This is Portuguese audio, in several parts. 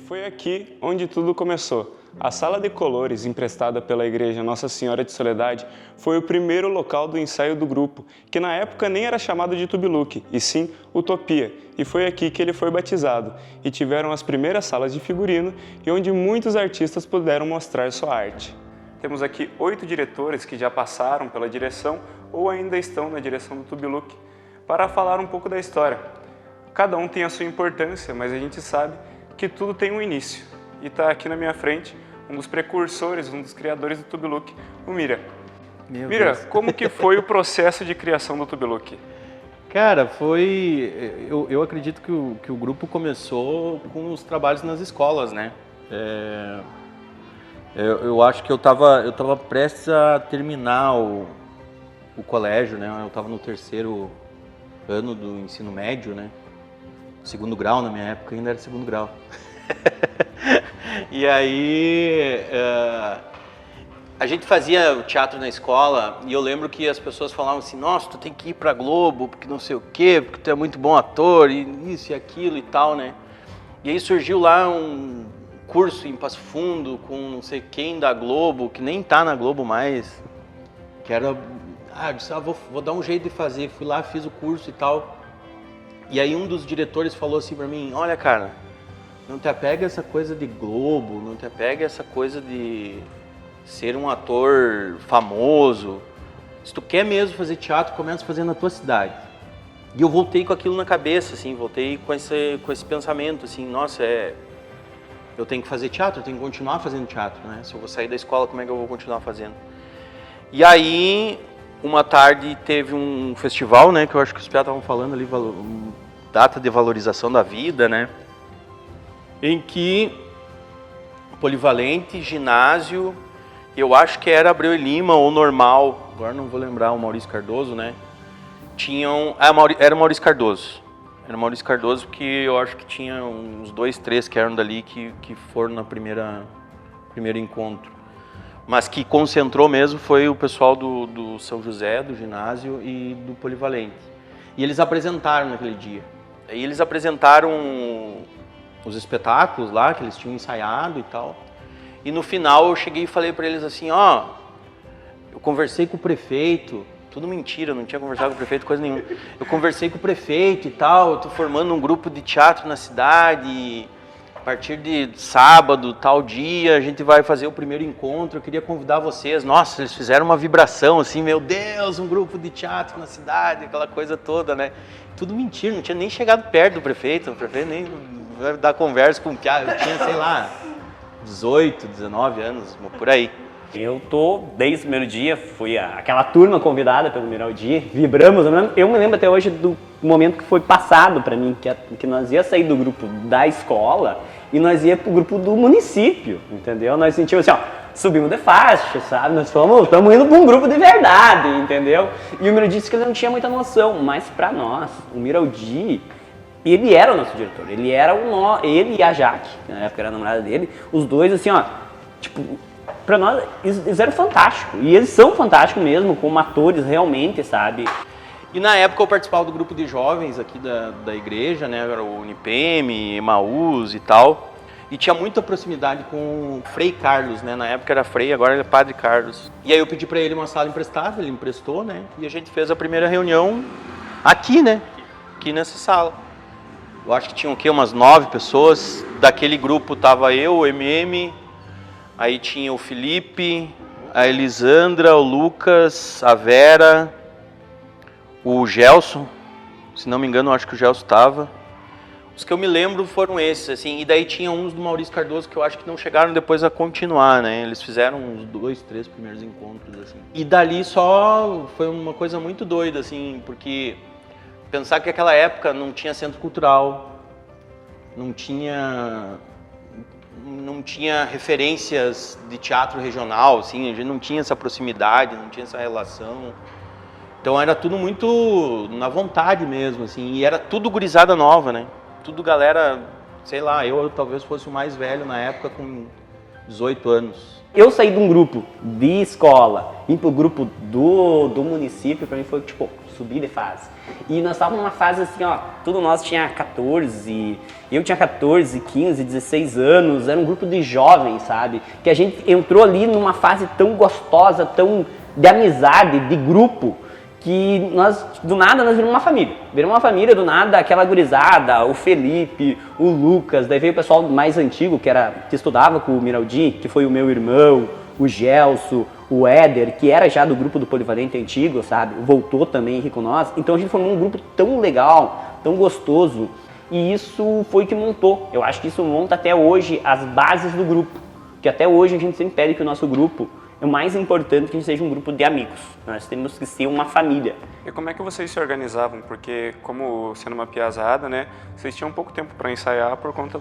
foi aqui onde tudo começou. A Sala de Colores, emprestada pela Igreja Nossa Senhora de Soledade, foi o primeiro local do ensaio do grupo, que na época nem era chamado de Tubiluque, e sim Utopia, e foi aqui que ele foi batizado, e tiveram as primeiras salas de figurino e onde muitos artistas puderam mostrar sua arte. Temos aqui 8 diretores que já passaram pela direção ou ainda estão na direção do Tubiluque, para falar um pouco da história. Cada um tem a sua importância, mas a gente sabe que tudo tem um início. E está aqui na minha frente um dos precursores, um dos criadores do Tubiluque, o Mira. Mira, como que foi o processo de criação do Tubiluque? Cara, eu acredito que o grupo começou com os trabalhos nas escolas, né? Eu acho que eu tava prestes a terminar o colégio, né? Eu estava no 3º ano do ensino médio, né? 2º grau, na minha época ainda era 2º grau. E aí a gente fazia o teatro na escola e eu lembro que as pessoas falavam assim: nossa, tu tem que ir pra Globo, porque não sei o quê, porque tu é muito bom ator, e isso e aquilo e tal, né? E aí surgiu lá um curso em Passo Fundo com não sei quem da Globo, que nem tá na Globo mais, que era... eu disse, vou dar um jeito de fazer. Fui lá, fiz o curso e tal. E aí um dos diretores falou assim pra mim: olha, cara, não te apega a essa coisa de Globo, não te apega a essa coisa de ser um ator famoso. Se tu quer mesmo fazer teatro, começa a fazer na tua cidade. E eu voltei com aquilo na cabeça, assim, voltei com esse pensamento, assim, nossa, eu tenho que fazer teatro, eu tenho que continuar fazendo teatro, né? Se eu vou sair da escola, como é que eu vou continuar fazendo? E aí, uma tarde teve um festival, né, que eu acho que os piados estavam falando ali, data de valorização da vida, né, em que Polivalente, ginásio, eu acho que era Abreu e Lima ou Normal, agora não vou lembrar, o Maurício Cardoso, né, era o Maurício Cardoso. Era o Maurício Cardoso, porque eu acho que tinha uns 2, 3 que eram dali que foram na primeiro encontro. Mas que concentrou mesmo foi o pessoal do São José, do ginásio e do Polivalente. E eles apresentaram naquele dia. Aí eles apresentaram os espetáculos lá, que eles tinham ensaiado e tal. E no final eu cheguei e falei para eles assim, eu conversei com o prefeito, tudo mentira, eu não tinha conversado com o prefeito, coisa nenhuma. Eu conversei com o prefeito e tal, eu tô formando um grupo de teatro na cidade, a partir de sábado, tal dia, a gente vai fazer o primeiro encontro, eu queria convidar vocês. Nossa, eles fizeram uma vibração assim, meu Deus, um grupo de teatro na cidade, aquela coisa toda, né? Tudo mentira, não tinha nem chegado perto do prefeito, o prefeito nem vai dar conversa com o piá, eu tinha, sei lá, 18, 19 anos, por aí. Eu tô, desde o primeiro dia, fui aquela turma convidada pelo Miraldi, vibramos, eu me lembro até hoje do momento que foi passado para mim, que nós ia sair do grupo da escola e nós ia pro grupo do município, entendeu? Nós sentimos assim, subimos de faixa, sabe? Nós estamos indo para um grupo de verdade, entendeu? E o Miraldi disse que ele não tinha muita noção, mas para nós, o Miraldi, ele era o nosso diretor, ele e a Jaque, que na época era a namorada dele, os dois assim, tipo... Pra nós, eles eram fantásticos, e eles são fantásticos mesmo, como atores realmente, sabe? E na época eu participava do grupo de jovens aqui da igreja, né, era o Unipem, Emaús e tal, e tinha muita proximidade com o Frei Carlos, né, na época era Frei, agora ele é Padre Carlos. E aí eu pedi pra ele uma sala emprestada, ele emprestou, né, e a gente fez a primeira reunião aqui, né, aqui nessa sala. Eu acho que tinham o quê, umas 9 pessoas, daquele grupo tava eu, o MM... Aí tinha o Felipe, a Elisandra, o Lucas, a Vera, o Gelson, se não me engano, eu acho que o Gelson estava. Os que eu me lembro foram esses, assim, e daí tinha uns do Maurício Cardoso que eu acho que não chegaram depois a continuar, né? Eles fizeram uns 2, 3 primeiros encontros, assim. E dali só foi uma coisa muito doida, assim, porque pensar que naquela época não tinha centro cultural, não tinha referências de teatro regional, assim, a gente não tinha essa proximidade, não tinha essa relação. Então era tudo muito na vontade mesmo, assim, e era tudo gurizada nova, né? Tudo galera, sei lá, eu talvez fosse o mais velho na época com 18 anos. Eu saí de um grupo de escola, vim pro grupo do município, pra mim foi tipo, subir de fase. E nós estávamos numa fase assim, ó, tudo nós tinha 14, eu tinha 14, 15, 16 anos, era um grupo de jovens, sabe? Que a gente entrou ali numa fase tão gostosa, tão de amizade, de grupo, que nós, do nada, nós viramos uma família. Viramos uma família, do nada, aquela gurizada, o Felipe, o Lucas, daí veio o pessoal mais antigo, que estudava com o Miraldi, que foi o meu irmão, o Gelson, o Éder, que era já do grupo do Polivalente antigo, sabe? Voltou também com nós. Então a gente formou um grupo tão legal, tão gostoso, e isso foi o que montou. Eu acho que isso monta até hoje as bases do grupo, que até hoje a gente sempre pede que o nosso grupo é o mais importante que a gente seja um grupo de amigos. Nós temos que ser uma família. E como é que vocês se organizavam? Porque, como sendo uma piazada, né, vocês tinham pouco tempo para ensaiar por conta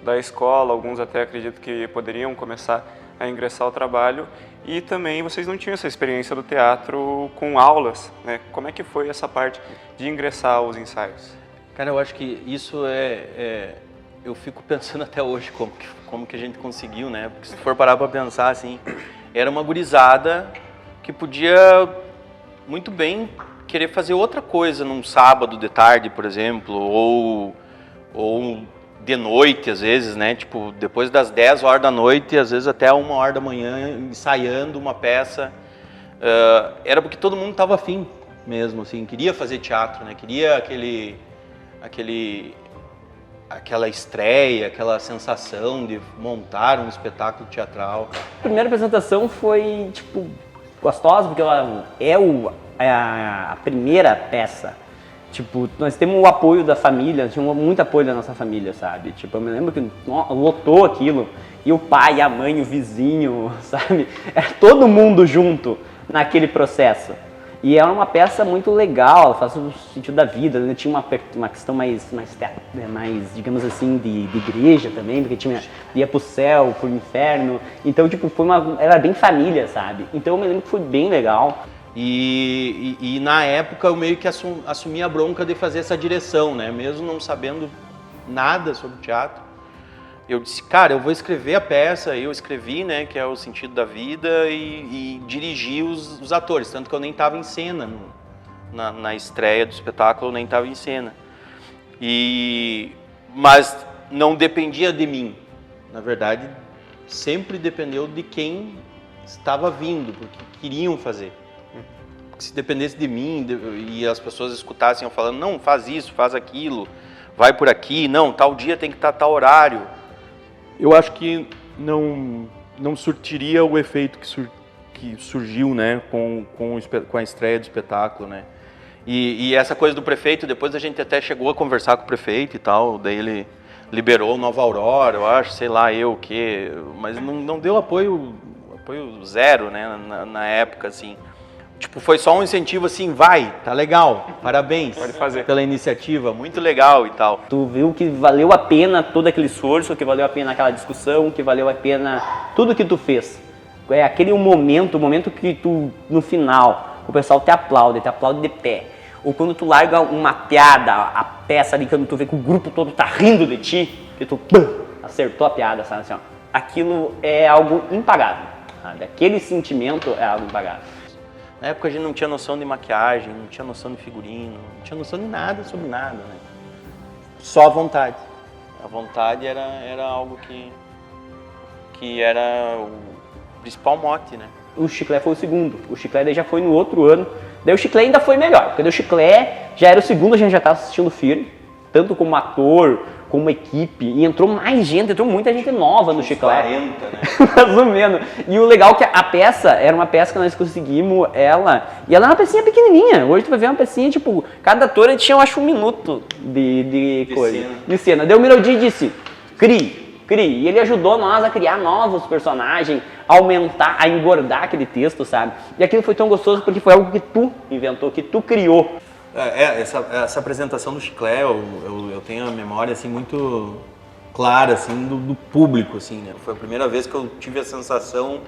da escola, alguns até acredito que poderiam começar a ingressar ao trabalho, e também vocês não tinham essa experiência do teatro com aulas, né? Como é que foi essa parte de ingressar aos ensaios? Cara, eu acho que isso eu fico pensando até hoje como que a gente conseguiu, né? Porque se for parar para pensar, assim, era uma gurizada que podia muito bem querer fazer outra coisa num sábado de tarde, por exemplo, ou de noite, às vezes, né? Tipo, depois das 10 horas da noite, às vezes até 1 hora da manhã, ensaiando uma peça. Era porque todo mundo estava afim mesmo, assim, queria fazer teatro, né? Queria aquela estreia, aquela sensação de montar um espetáculo teatral. A primeira apresentação foi, tipo, gostosa, porque ela é a primeira peça. Tipo, nós temos o apoio da família, tinha muito apoio da nossa família, sabe? Tipo, eu me lembro que lotou aquilo, e o pai, a mãe, o vizinho, sabe? Era todo mundo junto naquele processo. E era uma peça muito legal, faz o sentido da vida, né? Tinha uma questão mais, digamos assim, de igreja também, porque ia pro céu, pro inferno. Então, tipo, era bem família, sabe? Então eu me lembro que foi bem legal. E na época eu meio que assumi a bronca de fazer essa direção, né? Mesmo não sabendo nada sobre teatro. Eu disse, cara, eu vou escrever a peça, eu escrevi, né, que é o sentido da vida, e dirigi os atores, tanto que eu nem estava em cena, na estreia do espetáculo eu nem estava em cena. Mas não dependia de mim, na verdade, sempre dependeu de quem estava vindo, porque queriam fazer. Porque se dependesse de mim e as pessoas escutassem eu falando, não, faz isso, faz aquilo, vai por aqui, não, tal dia tem que estar tal horário, eu acho que não surtiria o efeito que surgiu, né, com a estreia do espetáculo, né. E essa coisa do prefeito, depois a gente até chegou a conversar com o prefeito e tal, daí ele liberou Nova Aurora, eu acho, sei lá eu o quê, mas não deu apoio zero, né, na época, assim. Tipo, foi só um incentivo assim, vai, tá legal, parabéns Pode fazer. pela iniciativa, muito legal e tal. Tu viu que valeu a pena todo aquele esforço, que valeu a pena aquela discussão, que valeu a pena tudo que tu fez. É aquele o momento que tu, no final, o pessoal te aplaude de pé. Ou quando tu larga uma piada, a peça ali, quando tu vê que o grupo todo tá rindo de ti, que tu acertou a piada, sabe assim, ó. Aquilo é algo impagável, sabe? Aquele sentimento é algo impagável. Na época a gente não tinha noção de maquiagem, não tinha noção de figurino, não tinha noção de nada sobre nada, né? Só a vontade. A vontade era algo que era o principal mote, né? O Chiclé foi o segundo, o Chiclé daí já foi no outro ano, daí o Chiclé ainda foi melhor, porque daí o Chiclé já era o segundo, a gente já estava assistindo firme, tanto como ator, como equipe, e entrou mais gente, entrou muita gente nova no Chiclé. 40, né? Mais ou menos. E o legal é que a peça, era uma peça que nós conseguimos e ela era uma pecinha pequenininha. Hoje tu vai ver uma pecinha, tipo, cada ator tinha, eu acho, 1 minuto de coisa. Cena. De cena. Daí o Miraldi disse, crie. E ele ajudou nós a criar novos personagens, a aumentar, a engordar aquele texto, sabe? E aquilo foi tão gostoso porque foi algo que tu inventou, que tu criou. Essa apresentação do Chiclé, eu tenho a memória assim, muito clara assim, do público. Assim, né? Foi a primeira vez que eu tive a sensação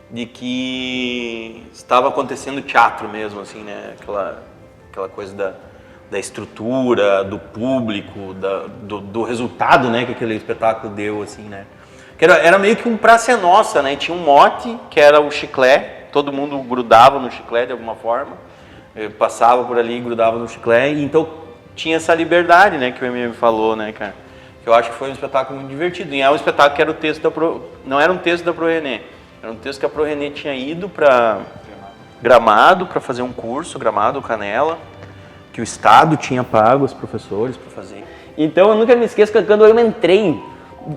de que estava acontecendo teatro mesmo, assim, né? Aquela coisa da estrutura, do público, do resultado, né, que aquele espetáculo deu, assim, né? que era meio que um praça nossa, né? Tinha um mote, que era o chiclete, todo mundo grudava no chiclete de alguma forma, passava por ali e grudava no chiclete, então tinha essa liberdade, né, que o MM falou, né, cara? Que eu acho que foi um espetáculo muito divertido. E é um espetáculo que era o texto não era um texto da ProRené, era um texto que a ProRené tinha ido para Gramado para fazer um curso, Gramado, Canela, que o Estado tinha pago os professores para fazer. Então eu nunca me esqueço que quando eu entrei,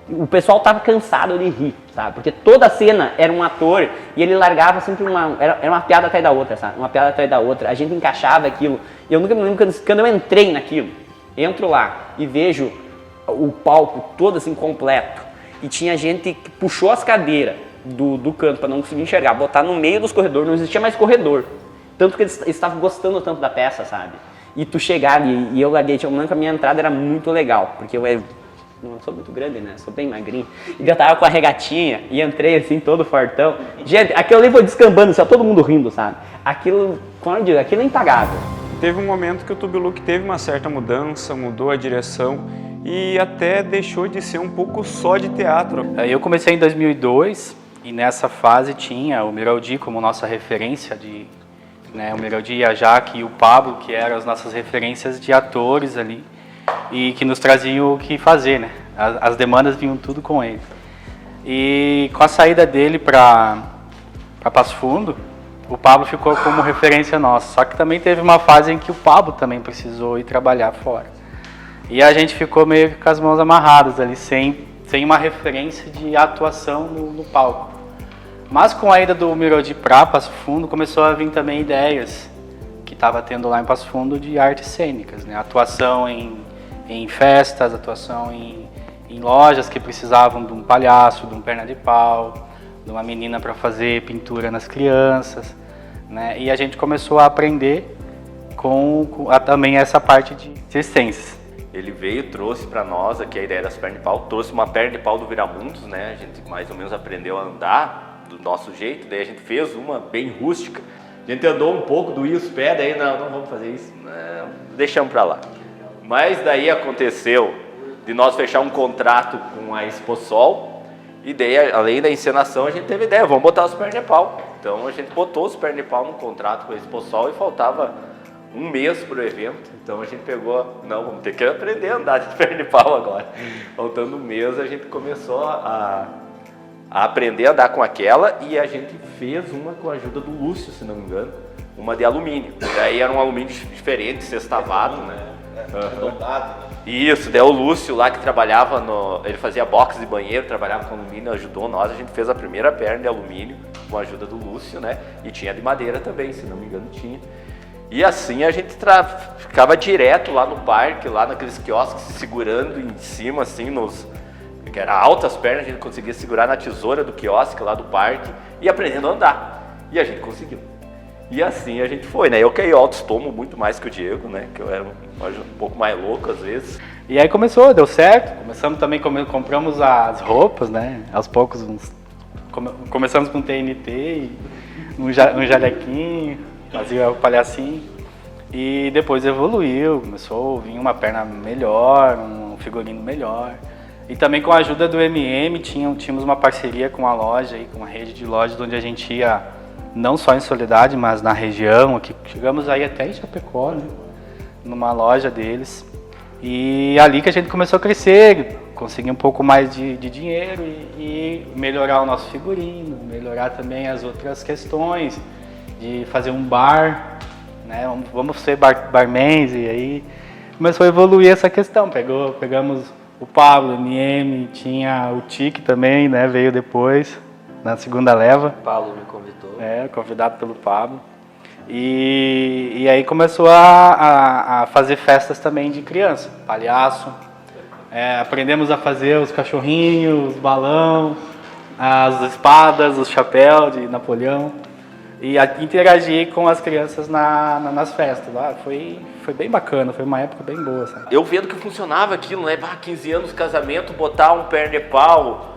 o pessoal tava cansado de rir, sabe? Porque toda a cena era um ator e ele largava sempre era uma piada atrás da outra, sabe? Uma piada atrás da outra. A gente encaixava aquilo. E eu nunca me lembro quando eu entrei naquilo. Entro lá e vejo o palco todo assim completo. E tinha gente que puxou as cadeiras do canto para não conseguir enxergar, botar no meio dos corredores, não existia mais corredor. Tanto que eles estavam gostando tanto da peça, sabe? E tu chegar ali, e eu larguei, eu lembro que a minha entrada era muito legal, porque eu não sou muito grande, né? Sou bem magrinho. E eu tava com a regatinha e entrei assim, todo fortão. Gente, aquilo ali foi descambando, só todo mundo rindo, sabe? Aquilo, como eu digo, aquilo é impagável. Teve um momento que o Tubiluque teve uma certa mudança, mudou a direção e até deixou de ser um pouco só de teatro. Eu comecei em 2002 e nessa fase tinha o Miraldi como nossa referência o Miraldi, a Jaque e o Pablo, que eram as nossas referências de atores ali e que nos traziam o que fazer, né? As demandas vinham tudo com ele. E com a saída dele para Passo Fundo, o Pablo ficou como referência nossa. Só que também teve uma fase em que o Pablo também precisou ir trabalhar fora. E a gente ficou meio que com as mãos amarradas ali, sem uma referência de atuação no palco. Mas com a ida do Miraldi para Passo Fundo, começou a vir também ideias que estava tendo lá em Passo Fundo de artes cênicas, né? Atuação em festas, atuação em lojas que precisavam de um palhaço, de um perna de pau, de uma menina para fazer pintura nas crianças, né? E a gente começou a aprender também essa parte de circenses. Ele veio, trouxe para nós aqui a ideia das pernas de pau, trouxe uma perna de pau do Viramundos, né? A gente mais ou menos aprendeu a andar do nosso jeito, daí a gente fez uma bem rústica. A gente andou um pouco, doía os pés, daí não vamos fazer isso, não, deixamos para lá. Mas daí aconteceu de nós fechar um contrato com a Exposol e daí, além da encenação, a gente teve ideia, vamos botar os pernas de pau. Então a gente botou os pernas de pau no contrato com a Exposol e faltava um mês para o evento, então a gente pegou, vamos ter que aprender a andar de perna de pau agora. Faltando um mês a gente começou a aprender a andar com aquela e a gente fez uma com a ajuda do Lúcio, se não me engano, uma de alumínio. Daí era um alumínio diferente, sextavado, né? Arredondado, né? Isso, daí o Lúcio lá que trabalhava ele fazia box de banheiro, trabalhava com alumínio, ajudou nós, a gente fez a primeira perna de alumínio com a ajuda do Lúcio, né? E tinha de madeira também, se não me engano tinha. E assim a gente ficava direto lá no parque, lá naqueles quiosques, segurando em cima, assim, que era altas as pernas, a gente conseguia segurar na tesoura do quiosque lá do parque e aprendendo a andar. E a gente conseguiu. E assim a gente foi, né? Eu caí altos tomos muito mais que o Diego, né? Que eu era um pouco mais louco às vezes. E aí começou, deu certo. Começamos também, compramos as roupas, né? Aos poucos, começamos com TNT, e um jalequinho, fazia o palhacinho. E depois evoluiu, começou a vir uma perna melhor, um figurino melhor. E também com a ajuda do MM, tínhamos uma parceria com a loja, com uma rede de lojas onde a gente ia não só em Soledade, mas na região, aqui, chegamos aí até em Chapecó, né? Numa loja deles. E ali que a gente começou a crescer, conseguir um pouco mais de dinheiro e melhorar o nosso figurino, melhorar também as outras questões, de fazer um bar, né? Vamos ser barmans, e aí começou a evoluir essa questão. Pegamos o Pablo, o MM, tinha o Tique também, né? Veio depois, na segunda leva. O Pablo me convidou. Convidado pelo Pablo. E aí começou a fazer festas também de criança, palhaço. Aprendemos a fazer os cachorrinhos, os balão, as espadas, os chapéus de Napoleão. E interagir com as crianças nas festas. Foi bem bacana, foi uma época bem boa, sabe? Eu vendo que funcionava aquilo, né? 15 anos, casamento, botar um perna de pau,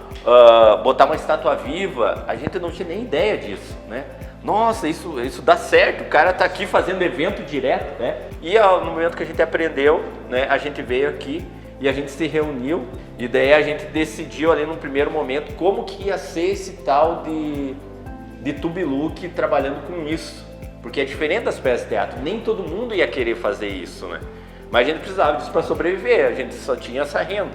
botar uma estátua viva, a gente não tinha nem ideia disso, né? Nossa, isso dá certo, o cara tá aqui fazendo evento direto, né? E no momento que a gente aprendeu, né, a gente veio aqui e a gente se reuniu e daí a gente decidiu ali num primeiro momento como que ia ser esse tal de Tubiluque trabalhando com isso. Porque é diferente das peças de teatro, nem todo mundo ia querer fazer isso, né? Mas a gente precisava disso para sobreviver, a gente só tinha essa renda.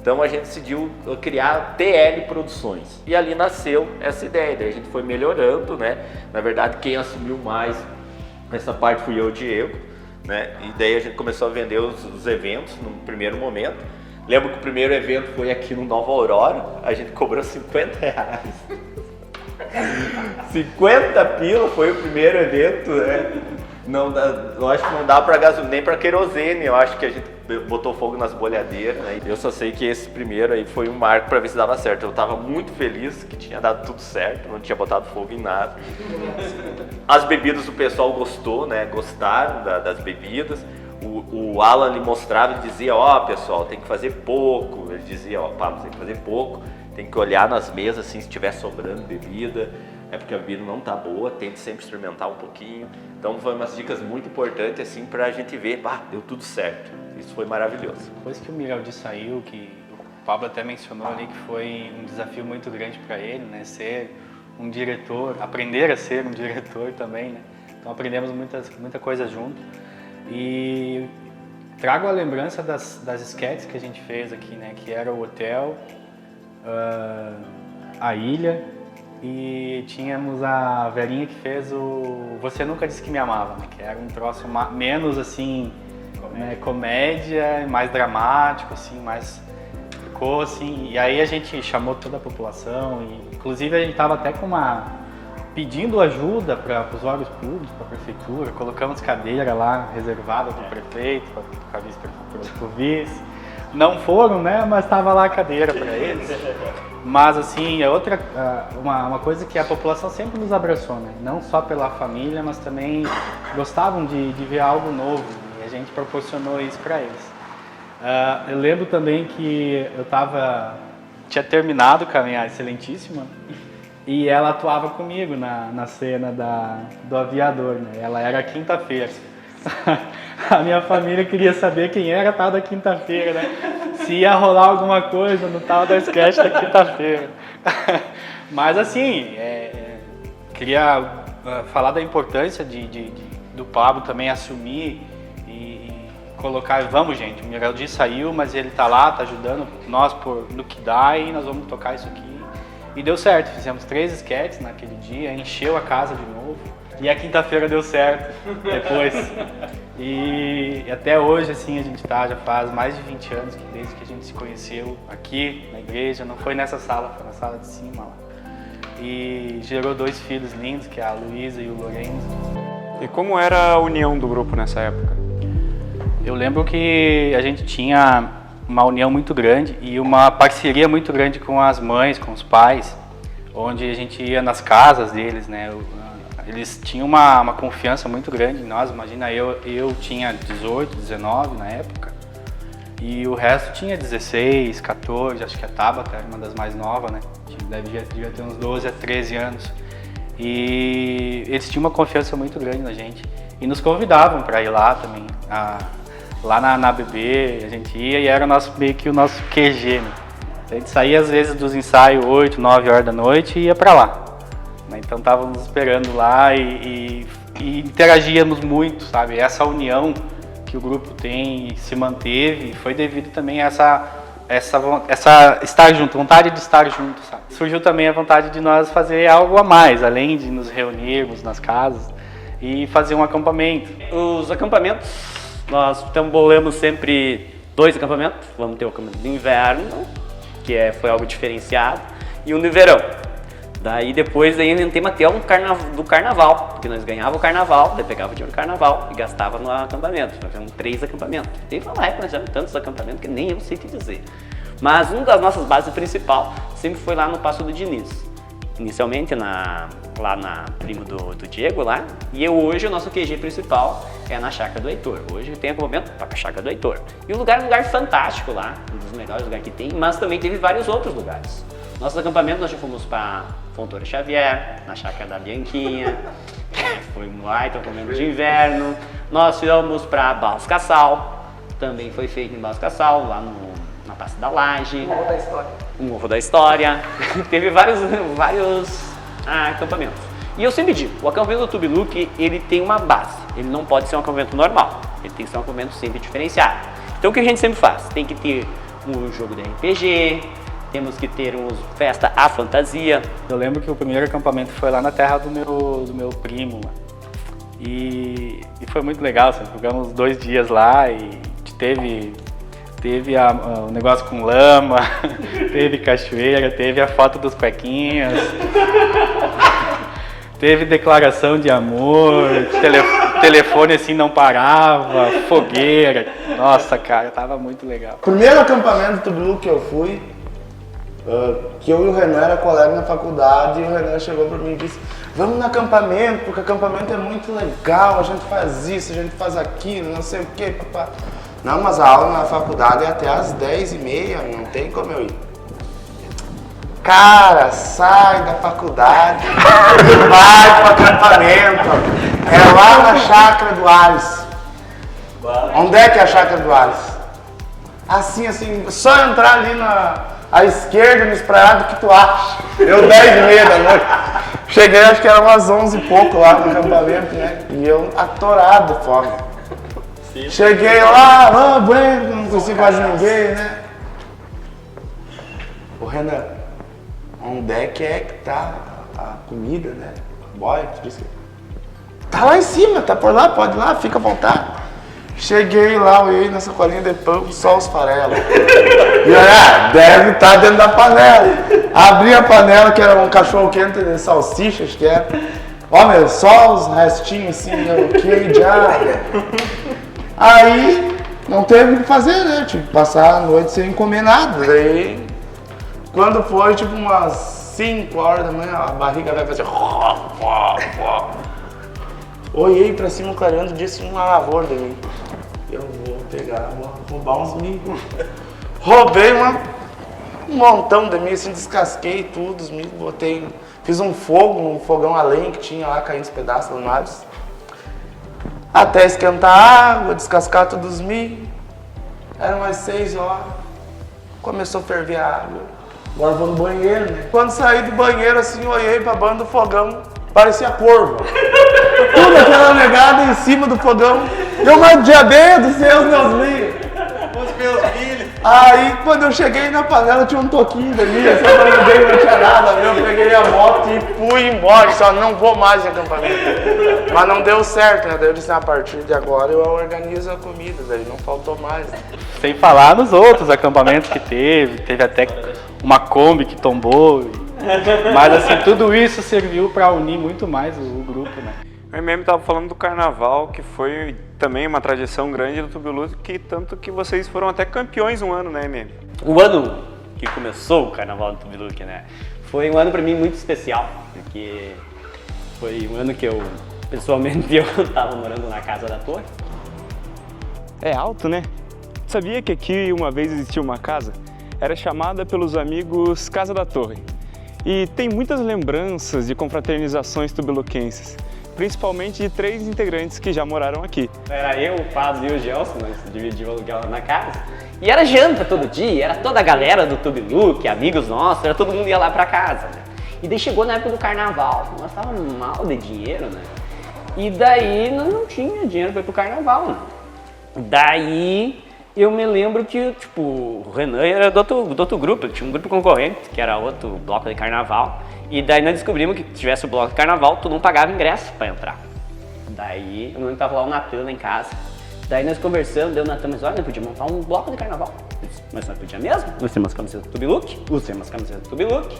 Então a gente decidiu criar TL Produções. E ali nasceu essa ideia, daí a gente foi melhorando, né? Na verdade, quem assumiu mais essa parte fui eu e o Diego, né? E daí a gente começou a vender os eventos no primeiro momento. Lembro que o primeiro evento foi aqui no Nova Aurora, a gente cobrou R$50. 50 pila foi o primeiro evento, né? Não dá, eu acho que não dá para gasolina, nem para querosene, eu acho que a gente botou fogo nas bolhadeiras, né? Eu só sei que esse primeiro aí foi um marco para ver se dava certo. Eu estava muito feliz que tinha dado tudo certo, não tinha botado fogo em nada. As bebidas o pessoal gostou, né? Gostaram das bebidas. O Alan lhe mostrava e dizia, pessoal, tem que fazer pouco. Ele dizia, Pablo, tem que fazer pouco. Tem que olhar nas mesas assim, se estiver sobrando bebida, é porque a bebida não tá boa, tente sempre experimentar um pouquinho. Então foi umas dicas muito importantes assim pra gente ver, deu tudo certo. Isso foi maravilhoso. Depois que o Miraldi saiu, que o Pablo até mencionou ali que foi um desafio muito grande para ele, né, ser um diretor, aprender a ser um diretor também, né. Então aprendemos muita coisa junto. E trago a lembrança das sketches que a gente fez aqui, né, que era o hotel, a ilha, e tínhamos a velhinha que fez o Você Nunca Disse Que Me Amava, né? Que era um troço menos assim, né, comédia, mais dramático, assim, mais ficou assim, e aí a gente chamou toda a população, e inclusive a gente estava até pedindo ajuda para os órgãos públicos, para a prefeitura, colocamos cadeira lá reservada para o prefeito, para o vice. Não foram, né? Mas estava lá a cadeira para eles. Mas assim, uma coisa que a população sempre nos abraçou, né? Não só pela família, mas também gostavam de ver algo novo. E a gente proporcionou isso para eles. Eu lembro também que tinha terminado com a minha excelentíssima e ela atuava comigo na cena do aviador, né? Ela era quinta-feira. A minha família queria saber quem era a tal da quinta-feira, né? Se ia rolar alguma coisa no tal da sketch da quinta-feira. Mas assim, queria falar da importância do Pablo também assumir e colocar, vamos gente, o Miraldi saiu, mas ele tá lá, tá ajudando nós no que dá e nós vamos tocar isso aqui. E deu certo, fizemos 3 sketches naquele dia, encheu a casa de novo. E a quinta-feira deu certo, depois. E até hoje, assim, a gente já faz mais de 20 anos, desde que a gente se conheceu aqui na igreja. Não foi nessa sala, foi na sala de cima lá. E gerou 2 filhos lindos, que é a Luísa e o Lorenzo. E como era a união do grupo nessa época? Eu lembro que a gente tinha uma união muito grande e uma parceria muito grande com as mães, com os pais, onde a gente ia nas casas deles, né? Eles tinham uma confiança muito grande em nós. Imagina, eu tinha 18, 19 na época, e o resto tinha 16, 14, acho que a Tabata era uma das mais novas, né? Devia ter uns 12 a 13 anos. E eles tinham uma confiança muito grande na gente e nos convidavam para ir lá também, lá na BB, a gente ia e era meio que o nosso QG, né? A gente saía às vezes dos ensaios 8, 9 horas da noite e ia para lá. Então estávamos esperando lá e interagíamos muito, sabe? Essa união que o grupo tem se manteve foi devido também a essa estar junto, vontade de estar junto, sabe? Surgiu também a vontade de nós fazer algo a mais, além de nos reunirmos nas casas e fazer um acampamento. Os acampamentos, nós bolamos sempre 2 acampamentos. Vamos ter o acampamento do inverno, que foi algo diferenciado, e um do verão. Daí depois inventemos até do carnaval, porque nós ganhávamos o carnaval, daí pegava o dinheiro do carnaval e gastava no acampamento. Nós fizemos 3 acampamentos. Teve uma época nós fizemos tantos acampamentos que nem eu sei te dizer. Mas uma das nossas bases principal sempre foi lá no Passo do Diniz. Inicialmente lá na primo do Diego lá, e hoje o nosso QG principal é na Chácara do Heitor. Hoje tem acampamento para a Chácara do Heitor. E o lugar é um lugar fantástico lá, um dos melhores lugares que tem, mas também teve vários outros lugares. Nossos acampamentos nós já fomos para Fontoura Xavier, na Chácara da Bianquinha, foi um baita acampamento de inverno. Nós fomos para Barros Cassal, também foi feito em Barros Cassal, lá no na Praça da Laje. Morro da História. O Morro da História. Teve vários acampamentos. E eu sempre digo, o acampamento do Tubiluque, ele tem uma base. Ele não pode ser um acampamento normal. Ele tem que ser um acampamento sempre diferenciado. Então o que a gente sempre faz? Tem que ter um jogo de RPG, temos que ter festa à fantasia. Eu lembro que o primeiro acampamento foi lá na terra do meu primo. E foi muito legal, assim, ficamos 2 dias lá e teve o negócio com lama, teve cachoeira, teve a foto dos cuequinhas, teve declaração de amor, telefone assim não parava, fogueira. Nossa, cara, tava muito legal. Primeiro acampamento do Tubiluque que eu fui, que eu e o Renan era colega na faculdade, e o Renan chegou pra mim e disse: vamos no acampamento, porque acampamento é muito legal, a gente faz isso, a gente faz aquilo, não sei o que, papá. Não, mas a aula na faculdade é até às 10h30, não tem como eu ir. Cara, sai da faculdade e vai pro acampamento. É lá na chácara do Ares. Onde é que é a chácara do Ares? Assim, só entrar ali à esquerda, no espraiado, que tu acha? Eu 10h30 da noite. Cheguei, acho que era umas 11 e pouco lá no acampamento, né? E eu atorado de fome. Cheguei lá, banho, não conheci quase ninguém, né? Ô Renan, onde é que tá a comida, né? Boy, tu disse que... Tá lá em cima, tá por lá, pode ir lá, fica à vontade. Cheguei lá, olhei na sacolinha de pão, só os farelos. E olha, deve estar dentro da panela. Abri a panela, que era um cachorro quente de salsichas, que era. Ó, meu, só os restinhos assim, o que já. Aí, não teve o que fazer, né? Tive que passar a noite sem comer nada. Daí, quando foi, tipo, umas 5 horas da manhã, a barriga vai fazer... Olhei pra cima, clareando, disse uma lavoura de mim. Eu vou pegar, vou roubar uns milho. Roubei um montão de milho, assim, descasquei tudo, os milho, botei... Fiz um fogão a lenha que tinha lá, caindo os pedaços laminados. Até esquentar a água, descascar todos os milho. Eram umas 6 horas. Começou a ferver a água. Agora vou no banheiro, né? Quando saí do banheiro, assim, olhei pra banda do fogão. Parecia corvo. Tudo aquela negada em cima do fogão. Eu mais diabetes, seus meus milho. Os meus milhos. Aí, quando eu cheguei na panela, tinha um toquinho de milho. Só que eu não tinha nada. Eu peguei a moto e fui embora. Só não vou mais em acampamento. Mas não deu certo, né? Daí eu disse, a partir de agora eu organizo a comida. Daí não faltou mais, né? Sem falar nos outros acampamentos que teve até uma Kombi que tombou. Mas assim, tudo isso serviu para unir muito mais o grupo, né? O MM estava falando do carnaval, que foi também uma tradição grande do Tubiluque, tanto que vocês foram até campeões um ano, né, MM? O ano que começou o carnaval do Tubiluque, né? Foi um ano para mim muito especial, porque foi um ano que eu, pessoalmente, eu estava morando na Casa da Torre. É alto, né? Sabia que aqui uma vez existia uma casa? Era chamada pelos amigos Casa da Torre. E tem muitas lembranças de confraternizações tubiluquenses, principalmente de 3 integrantes que já moraram aqui. Era eu, o Paz e o Gelson, nós dividíamos o aluguel na casa. E era janta todo dia, era toda a galera do Tubiluque, amigos nossos, era todo mundo ia lá pra casa, né? E daí chegou na época do carnaval, nós estávamos mal de dinheiro, né? E daí nós não tinha dinheiro para ir pro carnaval, né? Daí eu me lembro que, tipo, o Renan era do outro grupo, tinha um grupo concorrente, que era outro bloco de carnaval. E daí nós descobrimos que se tivesse o bloco de carnaval, tu não pagava ingresso para entrar. Daí, eu tava lá o Natan lá em casa. Daí nós conversamos, deu o Natan, mas olha, nós podíamos montar um bloco de carnaval. Mas nós podíamos mesmo, nós temos as camisetas do Tubiluque, usamos as camisetas do Tubiluque.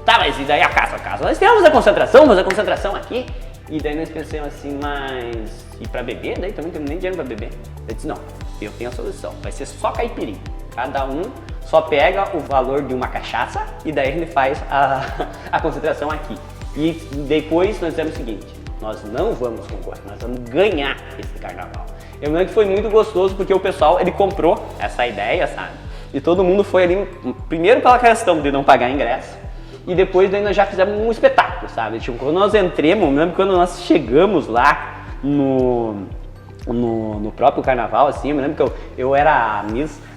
Tá, mas e daí a casa? Nós temos a concentração, mas a concentração aqui. E daí nós pensamos assim, mas... E pra beber? Daí também não temos nem dinheiro pra beber. Eu disse, não, eu tenho a solução. Vai ser só caipirinha. Cada um só pega o valor de uma cachaça e daí ele faz a concentração aqui. E depois nós fizemos o seguinte, nós não vamos concorrer, nós vamos ganhar esse carnaval. Eu lembro que foi muito gostoso porque o pessoal, ele comprou essa ideia, sabe? E todo mundo foi ali, primeiro pela questão de não pagar ingresso. E depois daí nós já fizemos um espetáculo, sabe? Tipo, quando nós entramos, eu lembro quando nós chegamos lá no próprio carnaval, assim, eu me lembro que eu era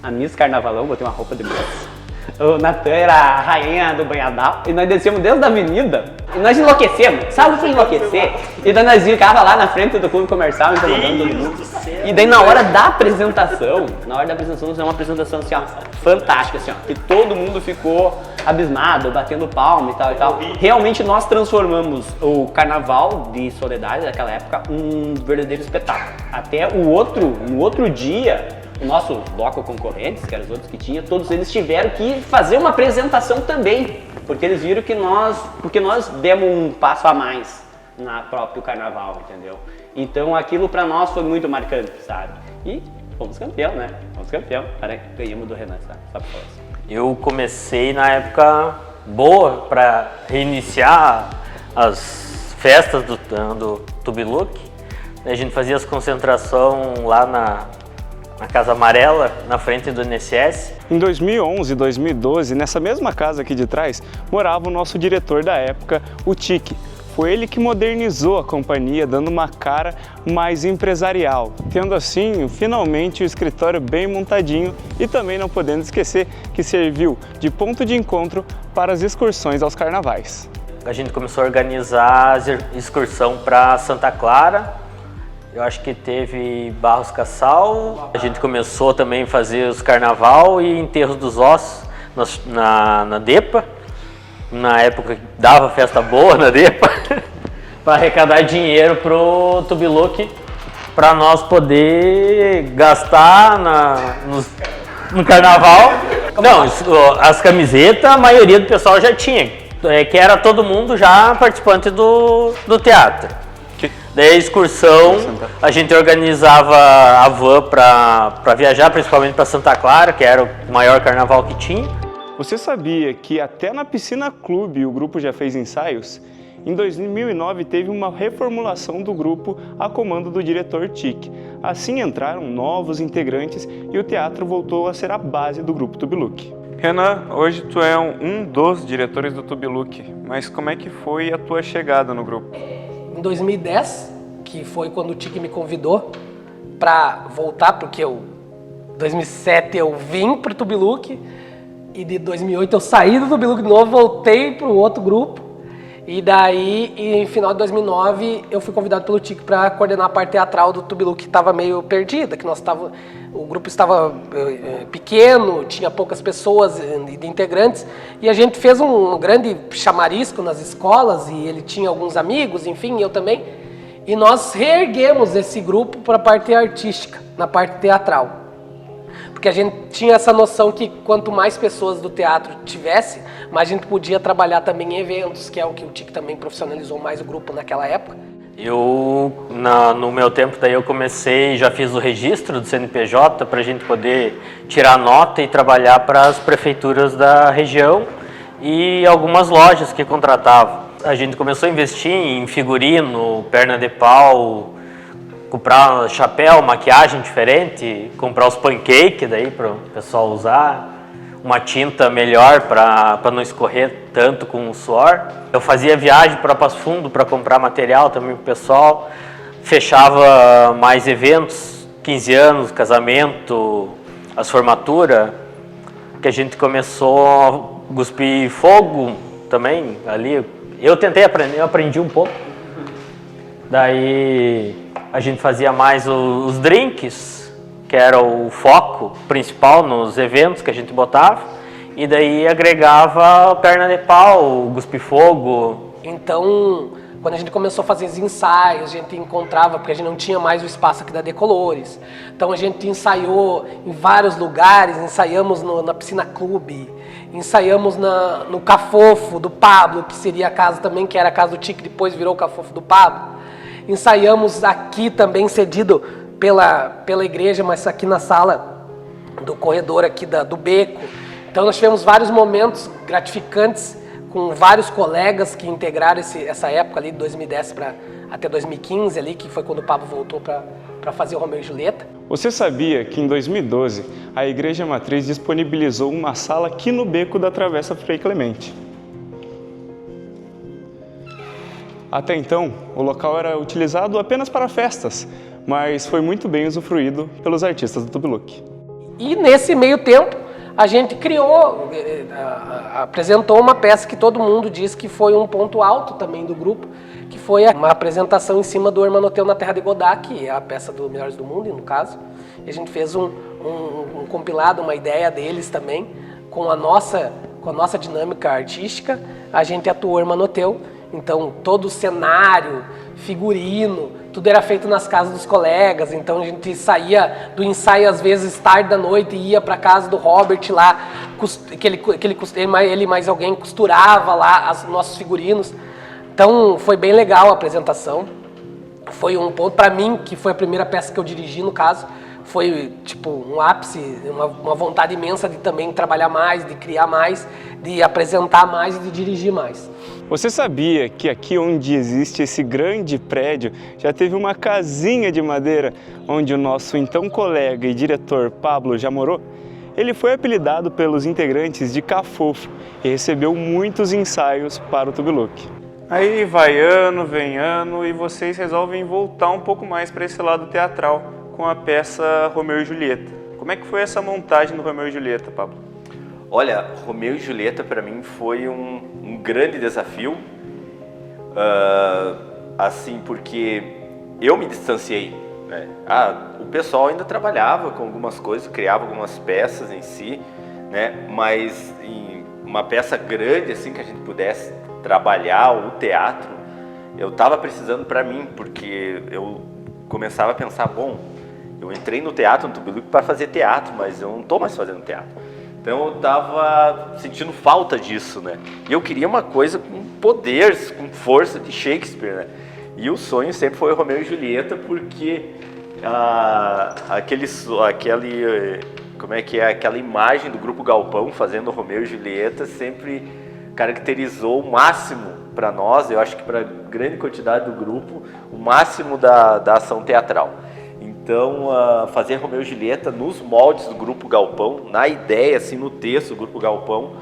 a Miss Carnavalão, botei uma roupa de moça. O Natan era a rainha do banhadal, e nós descíamos desde a avenida, e nós enlouquecemos, sabe o que enlouquecer? E daí nós ficava lá na frente do clube comercial, incomodando todo mundo. E daí na hora da apresentação, nós é uma apresentação assim, ó, fantástica, assim, ó, que todo mundo ficou abismado, batendo palma e tal e tal. Realmente nós transformamos o Carnaval de Soledade daquela época um verdadeiro espetáculo. Até no outro dia, o nosso bloco concorrentes, que eram os outros que tinha, todos eles tiveram que fazer uma apresentação também, porque eles viram que nós demos um passo a mais na próprio carnaval, entendeu? Então aquilo pra nós foi muito marcante, sabe? E fomos campeão, né? Fomos campeão. Ganhamos do Renan, sabe? Só pra falar assim. Eu comecei na época boa para reiniciar as festas do Tubiluc. A gente fazia as concentrações lá na Casa Amarela, na frente do INSS. Em 2011 e 2012, nessa mesma casa aqui de trás, morava o nosso diretor da época, o Tique. Foi ele que modernizou a companhia, dando uma cara mais empresarial, tendo assim, finalmente, o escritório bem montadinho e também não podendo esquecer que serviu de ponto de encontro para as excursões aos carnavais. A gente começou a organizar a excursão para Santa Clara. Eu acho que teve Barros Cassal. A gente começou também a fazer os carnaval e enterros dos ossos na DEPA. Na época dava festa boa na DEPA. Para arrecadar dinheiro pro Tubiluc, para nós poder gastar no carnaval. Não, as camisetas a maioria do pessoal já tinha, que era todo mundo já participante do teatro. Daí a excursão, a gente organizava a van para viajar, principalmente para Santa Clara, que era o maior carnaval que tinha. Você sabia que até na Piscina Clube o grupo já fez ensaios? Em 2009 teve uma reformulação do grupo a comando do diretor Tique. Assim entraram novos integrantes e o teatro voltou a ser a base do grupo Tubiluc. Renan, hoje tu é um dos diretores do Tubiluc, mas como é que foi a tua chegada no grupo? Em 2010, que foi quando o Tique me convidou para voltar, porque em 2007 eu vim para o Tubiluc, e de 2008 eu saí do Tubiluc de novo, voltei para o outro grupo, e daí, em final de 2009, eu fui convidado pelo Tique para coordenar a parte teatral do Tubiluc, que estava meio perdida, que o grupo estava pequeno, tinha poucas pessoas de integrantes, e a gente fez um grande chamarisco nas escolas, e ele tinha alguns amigos, enfim, eu também, e nós reerguemos esse grupo para a parte artística, na parte teatral. Porque a gente tinha essa noção que quanto mais pessoas do teatro tivesse, mais a gente podia trabalhar também em eventos, que é o que o Tique também profissionalizou mais o grupo naquela época. No meu tempo, daí eu comecei, já fiz o registro do CNPJ para a gente poder tirar nota e trabalhar para as prefeituras da região e algumas lojas que contratavam. A gente começou a investir em figurino, perna de pau, comprar chapéu, maquiagem diferente, comprar os pancakes daí para o pessoal usar, uma tinta melhor para não escorrer tanto com o suor. Eu fazia viagem para Passo Fundo para comprar material também para o pessoal, fechava mais eventos, 15 anos, casamento, as formaturas, que a gente começou a cuspir fogo também ali. Eu tentei aprender, eu aprendi um pouco. Daí a gente fazia mais os drinks, que era o foco principal nos eventos que a gente botava, e daí agregava perna de pau, cuspe-fogo. Então, quando a gente começou a fazer os ensaios, a gente encontrava, porque a gente não tinha mais o espaço aqui da Decolores, então a gente ensaiou em vários lugares, ensaiamos na Piscina Clube, ensaiamos no Cafofo do Pablo, que seria a casa também, que era a casa do Tique, depois virou o Cafofo do Pablo. Ensaiamos aqui também, cedido pela igreja, mas aqui na sala do corredor aqui do Beco. Então nós tivemos vários momentos gratificantes com vários colegas que integraram essa época ali de 2010 até 2015 ali, que foi quando o Pablo voltou para fazer o Romeu e Julieta. Você sabia que em 2012 a Igreja Matriz disponibilizou uma sala aqui no Beco da Travessa Frei Clemente? Até então, o local era utilizado apenas para festas, mas foi muito bem usufruído pelos artistas do Tubiluque. E nesse meio tempo, a gente criou, apresentou uma peça que todo mundo diz que foi um ponto alto também do grupo, que foi uma apresentação em cima do Hermanoteu na Terra de Godá, que é a peça do Melhores do Mundo, no caso. E a gente fez um compilado, uma ideia deles também, com a nossa dinâmica artística. A gente atuou Hermanoteu, então todo o cenário, figurino, tudo era feito nas casas dos colegas, então a gente saía do ensaio às vezes tarde da noite e ia para casa do Robert lá, ele mais alguém costurava lá os nossos figurinos. Então foi bem legal a apresentação. Foi um ponto para mim, que foi a primeira peça que eu dirigi, no caso, foi tipo um ápice, uma vontade imensa de também trabalhar mais, de criar mais, de apresentar mais e de dirigir mais. Você sabia que aqui onde existe esse grande prédio já teve uma casinha de madeira onde o nosso então colega e diretor Pablo já morou? Ele foi apelidado pelos integrantes de Cafofo e recebeu muitos ensaios para o Tubiluque. Aí vai ano, vem ano e vocês resolvem voltar um pouco mais para esse lado teatral com a peça Romeu e Julieta. Como é que foi essa montagem do Romeu e Julieta, Pablo? Olha, Romeu e Julieta para mim foi um grande desafio, assim, porque eu me distanciei, né? O pessoal ainda trabalhava com algumas coisas, criava algumas peças em si, né? Mas em uma peça grande, assim, que a gente pudesse trabalhar o teatro, eu estava precisando para mim, porque eu começava a pensar, bom, eu entrei no teatro, no Tubiluque, para fazer teatro, mas eu não estou mais fazendo teatro. Então eu estava sentindo falta disso, né? E eu queria uma coisa com poder, com força de Shakespeare, né? E o sonho sempre foi Romeu e Julieta, porque aquela imagem do Grupo Galpão fazendo Romeu e Julieta sempre caracterizou o máximo para nós, eu acho que para a grande quantidade do grupo, o máximo da ação teatral. Então, fazer Romeu e Julieta nos moldes do Grupo Galpão, na ideia, assim, no texto do Grupo Galpão,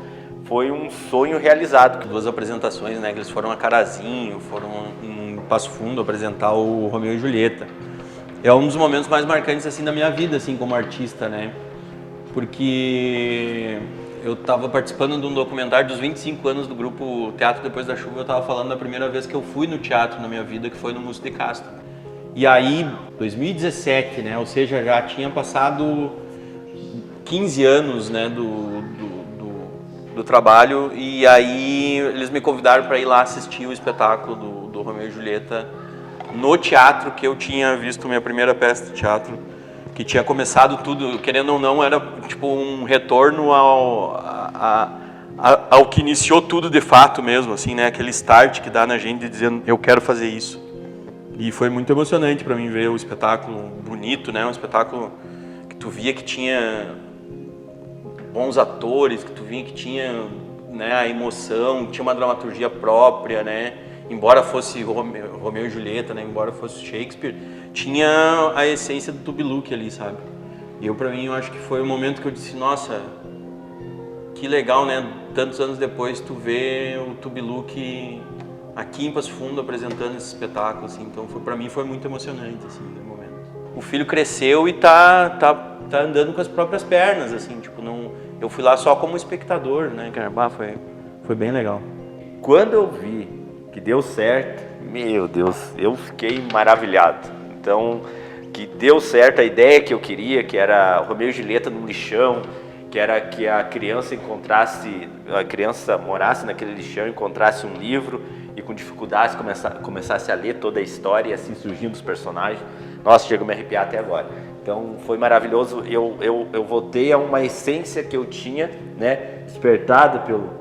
foi um sonho realizado. Duas apresentações, né, que eles foram a Carazinho, foram em Passo Fundo apresentar o Romeu e Julieta. É um dos momentos mais marcantes, assim, da minha vida, assim, como artista, né, porque eu estava participando de um documentário dos 25 anos do grupo Teatro Depois da Chuva. Eu estava falando da primeira vez que eu fui no teatro na minha vida, que foi no Múcio de Castro. E aí, 2017, né, ou seja, já tinha passado 15 anos, né, do trabalho, e aí eles me convidaram para ir lá assistir o espetáculo do Romeu e Julieta no teatro, que eu tinha visto minha primeira peça de teatro, que tinha começado tudo, querendo ou não, era tipo um retorno ao que iniciou tudo de fato mesmo, assim, né, aquele start que dá na gente dizendo, eu quero fazer isso. E foi muito emocionante para mim ver o espetáculo bonito, né? Um espetáculo que tu via que tinha bons atores, que tu via que tinha, né, a emoção, tinha uma dramaturgia própria, né? Embora fosse Romeu e Julieta, né? Embora fosse Shakespeare, tinha a essência do Tubiluque ali, sabe? E para mim, eu acho que foi o momento que eu disse, nossa, que legal, né? Tantos anos depois, tu vê o Tubiluque aqui em Passo Fundo apresentando esse espetáculo, assim. Então para mim foi muito emocionante, assim, no momento. O filho cresceu e tá andando com as próprias pernas, assim, tipo, não, eu fui lá só como espectador, né, cara? Foi bem legal. Quando eu vi que deu certo, meu Deus, eu fiquei maravilhado. Então, que deu certo a ideia que eu queria, que era Romeu e Julieta no lixão, que era que a criança morasse naquele lixão, encontrasse um livro e com dificuldades começasse a ler toda a história e assim surgindo os personagens. Nossa, chega a me arrepiar até agora. Então foi maravilhoso, eu voltei a uma essência que eu tinha, né, despertada pelo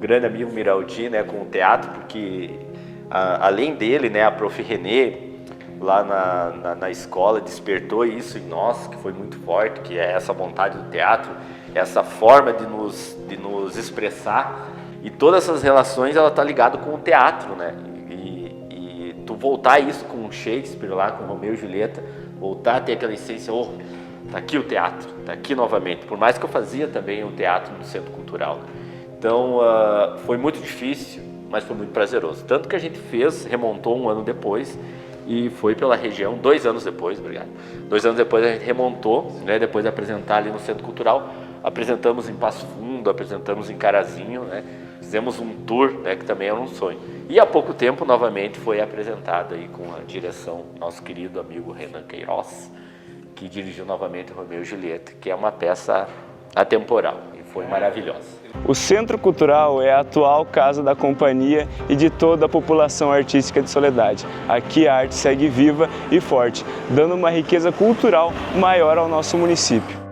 grande amigo Miraldi, né, com o teatro, porque além dele, né, a Prof. Renê, lá na escola, despertou isso em nós, que foi muito forte, que é essa vontade do teatro, essa forma de nos expressar. E todas essas relações, ela tá ligada com o teatro, né? E tu voltar isso com o Shakespeare lá, com Romeu e Julieta, voltar a ter aquela essência, tá aqui o teatro, tá aqui novamente. Por mais que eu fazia também o teatro no Centro Cultural, né? Então, foi muito difícil, mas foi muito prazeroso. Tanto que a gente remontou um ano depois, e foi pela região 2 anos depois, obrigado. 2 anos depois a gente remontou, né, depois de apresentar ali no Centro Cultural, apresentamos em Passo Fundo, apresentamos em Carazinho, né, fizemos um tour, né, que também era um sonho. E há pouco tempo, novamente, foi apresentado aí com a direção nosso querido amigo Renan Queiroz, que dirigiu novamente Romeu e Julieta, que é uma peça atemporal e foi maravilhosa. O Centro Cultural é a atual casa da companhia e de toda a população artística de Soledade. Aqui a arte segue viva e forte, dando uma riqueza cultural maior ao nosso município.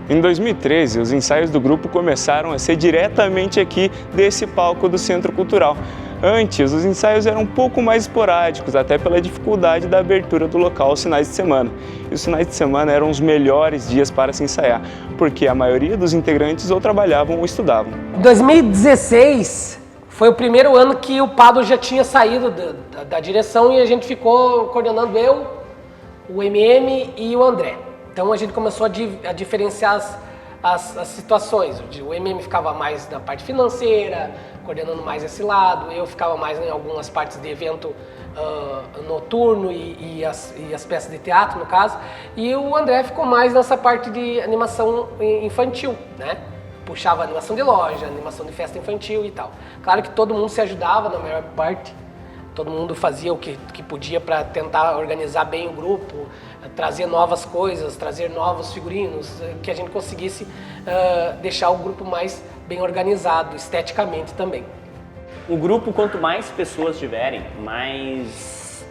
Em 2013, os ensaios do grupo começaram a ser diretamente aqui desse palco do Centro Cultural. Antes, os ensaios eram um pouco mais esporádicos, até pela dificuldade da abertura do local aos finais de semana. E os finais de semana eram os melhores dias para se ensaiar, porque a maioria dos integrantes ou trabalhavam ou estudavam. Em 2016 foi o primeiro ano que o Pablo já tinha saído da direção e a gente ficou coordenando eu, o MM e o André. Então a gente começou a diferenciar as situações. O MM ficava mais na parte financeira, coordenando mais esse lado, eu ficava mais em algumas partes de evento noturno e as peças de teatro, no caso, e o André ficou mais nessa parte de animação infantil, né? Puxava animação de loja, animação de festa infantil e tal. Claro que todo mundo se ajudava na maior parte, todo mundo fazia o que podia para tentar organizar bem o grupo, trazer novas coisas, trazer novos figurinos, que a gente conseguisse deixar o grupo mais bem organizado, esteticamente também. O grupo, quanto mais pessoas tiverem, mais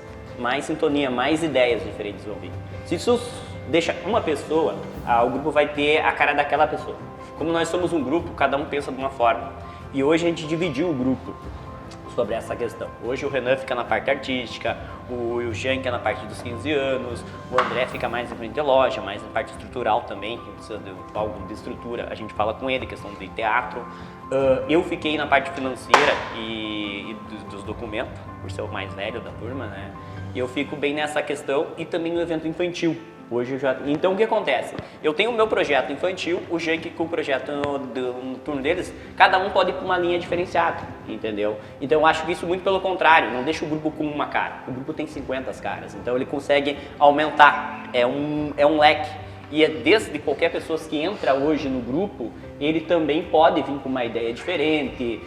sintonia, mais ideias diferentes vão vir. Se isso deixa uma pessoa, o grupo vai ter a cara daquela pessoa. Como nós somos um grupo, cada um pensa de uma forma. E hoje a gente dividiu o grupo sobre essa questão. Hoje o Renan fica na parte artística, o Jean fica na parte dos 15 anos, o André fica mais em frente à loja, mais na parte estrutural também, que precisa de algo de estrutura, a gente fala com ele, questão de teatro. Eu fiquei na parte financeira e dos documentos, por ser o mais velho da turma, né? E eu fico bem nessa questão e também no evento infantil. Hoje eu já... Então o que acontece? Eu tenho o meu projeto infantil, o Jake com o projeto no turno deles, cada um pode ir para uma linha diferenciada, entendeu? Então eu acho isso muito pelo contrário, não deixa o grupo com uma cara. O grupo tem 50 caras, então ele consegue aumentar, é um leque. E é desde qualquer pessoa que entra hoje no grupo, ele também pode vir com uma ideia diferente.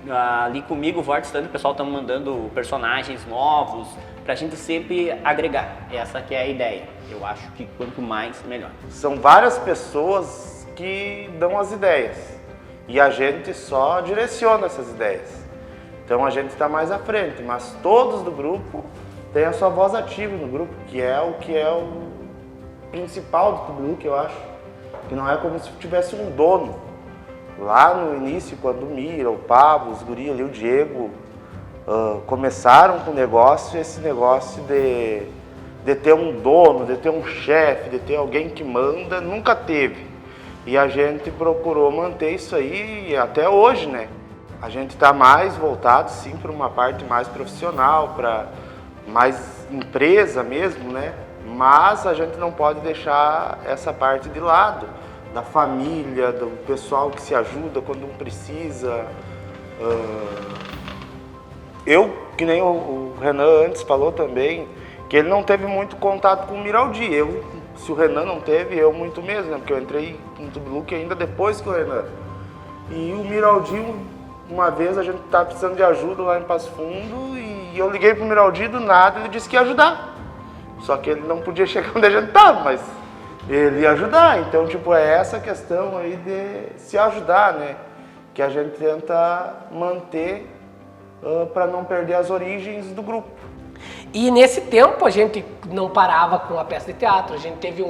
Ali comigo, o Vortex, o pessoal está mandando personagens novos, pra gente sempre agregar. Essa que é a ideia. Eu acho que quanto mais, melhor. São várias pessoas que dão as ideias e a gente só direciona essas ideias. Então a gente está mais à frente, mas todos do grupo têm a sua voz ativa no grupo, que é o principal do grupo, eu acho. Que não é como se tivesse um dono. Lá no início, quando o Mira, o Pablo, os guri ali, o Diego, começaram com o negócio, esse negócio de ter um dono, de ter um chefe, de ter alguém que manda, nunca teve. E a gente procurou manter isso aí até hoje, né? A gente está mais voltado, sim, para uma parte mais profissional, para mais empresa mesmo, né? Mas a gente não pode deixar essa parte de lado, da família, do pessoal que se ajuda quando um precisa. Eu, que nem o Renan antes falou também, que ele não teve muito contato com o Miraldi. Se o Renan não teve, eu muito mesmo, né? Porque eu entrei no Tubiluque ainda depois que o Renan. E o Miraldi, uma vez a gente estava precisando de ajuda lá em Passo Fundo e eu liguei pro Miraldi do nada e ele disse que ia ajudar. Só que ele não podia chegar onde a gente estava, mas ele ia ajudar. Então, tipo, é essa questão aí de se ajudar, né? Que a gente tenta manter para não perder as origens do grupo. E nesse tempo a gente não parava com a peça de teatro, a gente teve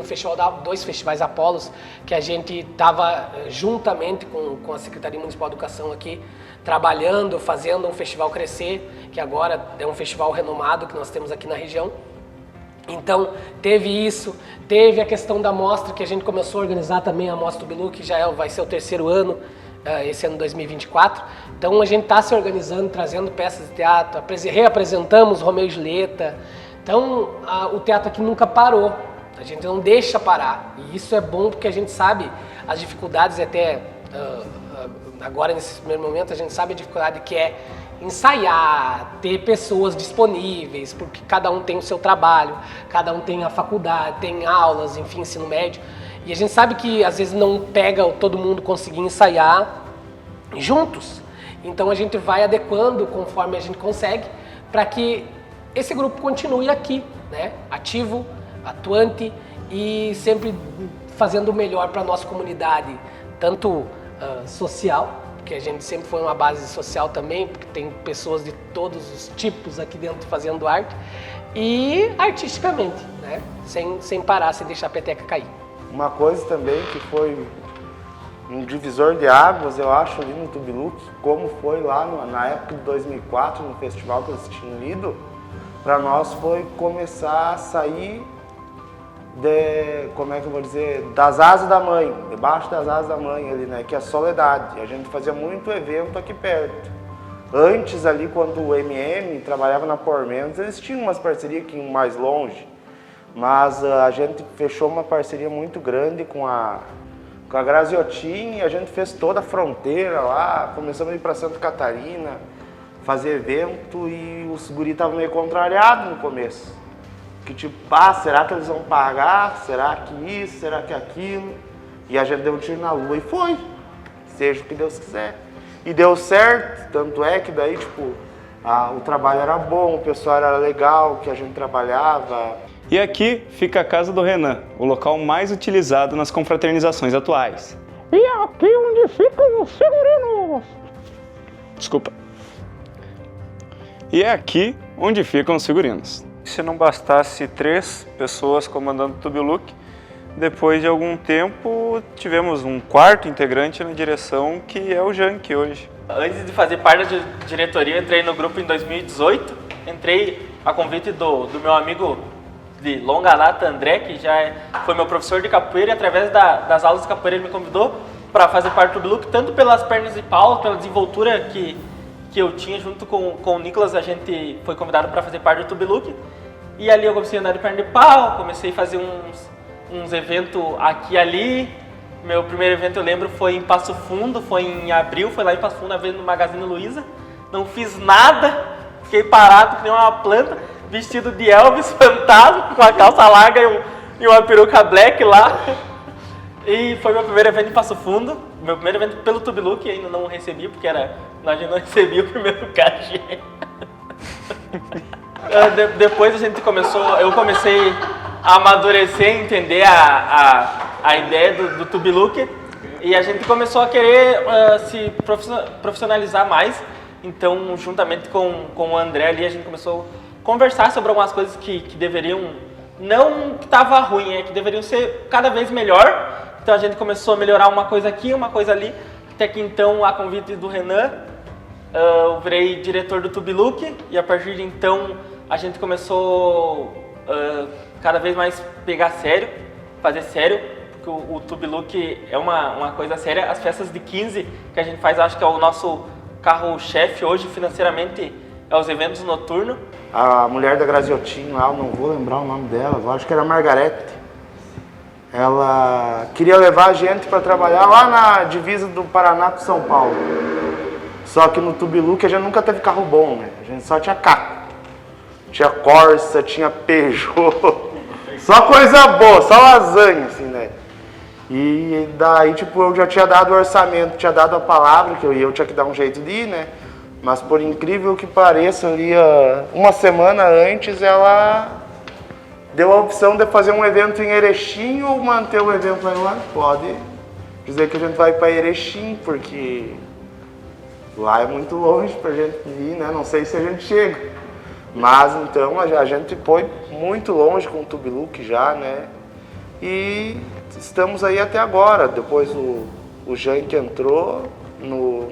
dois festivais Apolos que a gente estava juntamente com a Secretaria Municipal de Educação aqui, trabalhando, fazendo um festival crescer, que agora é um festival renomado que nós temos aqui na região. Então teve isso, teve a questão da mostra que a gente começou a organizar também, a Mostra Tubiluque, que já vai ser o 3º ano, esse ano 2024. Então a gente está se organizando, trazendo peças de teatro, reapresentamos Romeu e Julieta. Então o teatro aqui nunca parou, a gente não deixa parar. E isso é bom porque a gente sabe as dificuldades até agora nesse primeiro momento, a gente sabe a dificuldade que é ensaiar, ter pessoas disponíveis, porque cada um tem o seu trabalho, cada um tem a faculdade, tem aulas, enfim, ensino médio. E a gente sabe que às vezes não pega todo mundo conseguir ensaiar juntos. Então a gente vai adequando conforme a gente consegue para que esse grupo continue aqui, né? Ativo, atuante e sempre fazendo o melhor para a nossa comunidade, tanto social, porque a gente sempre foi uma base social também, porque tem pessoas de todos os tipos aqui dentro fazendo arte, e artisticamente, né? Sem parar, sem deixar a peteca cair. Uma coisa também que foi um divisor de águas, eu acho, ali no Tubiluki, como foi lá na época de 2004, no festival que eles tinham ido, para nós foi começar a sair como é que eu vou dizer, das asas da mãe, debaixo das asas da mãe ali, né, que é a Soledade. A gente fazia muito evento aqui perto. Antes ali, quando o MM trabalhava na Por Menos, eles tinham umas parcerias que iam mais longe, mas a gente fechou uma parceria muito grande com a Graziotin e a gente fez toda a fronteira lá, começamos a ir para Santa Catarina, fazer evento e os guris estavam meio contrariados no começo. Que tipo, será que eles vão pagar? Será que isso? Será que aquilo? E a gente deu um tiro na lua e foi. Seja o que Deus quiser. E deu certo, tanto é que daí, tipo, o trabalho era bom, o pessoal era legal, que a gente trabalhava. E aqui fica a casa do Renan, o local mais utilizado nas confraternizações atuais. E aqui onde ficam os figurinos. Desculpa. E é aqui onde ficam os figurinos. Se não bastasse 3 pessoas comandando o Tubiluki, depois de algum tempo tivemos um 4º integrante na direção, que é o Jank hoje. Antes de fazer parte da diretoria, eu entrei no grupo em 2018. Entrei a convite do meu amigo de longa data, André, que já foi meu professor de capoeira, e através das aulas de capoeira ele me convidou para fazer parte do Tubiluki, tanto pelas pernas de pau, pela desenvoltura que eu tinha junto com o Nicolas. A gente foi convidado para fazer parte do Tubiluki. E ali eu comecei a andar de perna de pau, comecei a fazer uns eventos aqui e ali. Meu primeiro evento, eu lembro, foi em Passo Fundo, foi em abril, foi lá em Passo Fundo, no Magazine Luiza. Não fiz nada, fiquei parado que nem uma planta, vestido de Elvis, fantasma, com a calça larga e uma peruca black lá. E foi meu primeiro evento em Passo Fundo, meu primeiro evento pelo Tubiluki, ainda não recebi, porque a gente não recebia o primeiro cachê. Depois eu comecei a amadurecer, entender a ideia do Tubiluki, e a gente começou a querer se profissionalizar mais. Então, juntamente com o André ali, a gente começou a conversar sobre algumas coisas que deveriam, não que estava ruim, que deveriam ser cada vez melhor. Então a gente começou a melhorar uma coisa aqui, uma coisa ali, até que então, a convite do Renan, eu virei diretor do Tubiluki, e a partir de então a gente começou cada vez mais pegar sério, fazer sério, porque o Tubiluki é uma coisa séria. As festas de 15 que a gente faz, acho que é o nosso carro-chefe hoje financeiramente, é os eventos noturnos. A mulher da Graziotin lá, eu não vou lembrar o nome dela, eu acho que era Margarete. Ela queria levar a gente para trabalhar lá na divisa do Paraná com São Paulo. Só que no Tubiluki a gente nunca teve carro bom, né? A gente só tinha Caco. Tinha Corsa, tinha Peugeot. Só coisa boa, só lasanha, assim, né? E daí, tipo, eu já tinha dado o orçamento, tinha dado a palavra, que eu tinha que dar um jeito de ir, né? Mas por incrível que pareça, ali, uma semana antes, ela deu a opção de fazer um evento em Erechim ou manter o evento lá. Pode dizer que a gente vai para Erechim, porque lá é muito longe pra gente ir, né? Não sei se a gente chega. Mas então a gente foi muito longe com o Tubiluki já, né? E estamos aí até agora. Depois o Jank entrou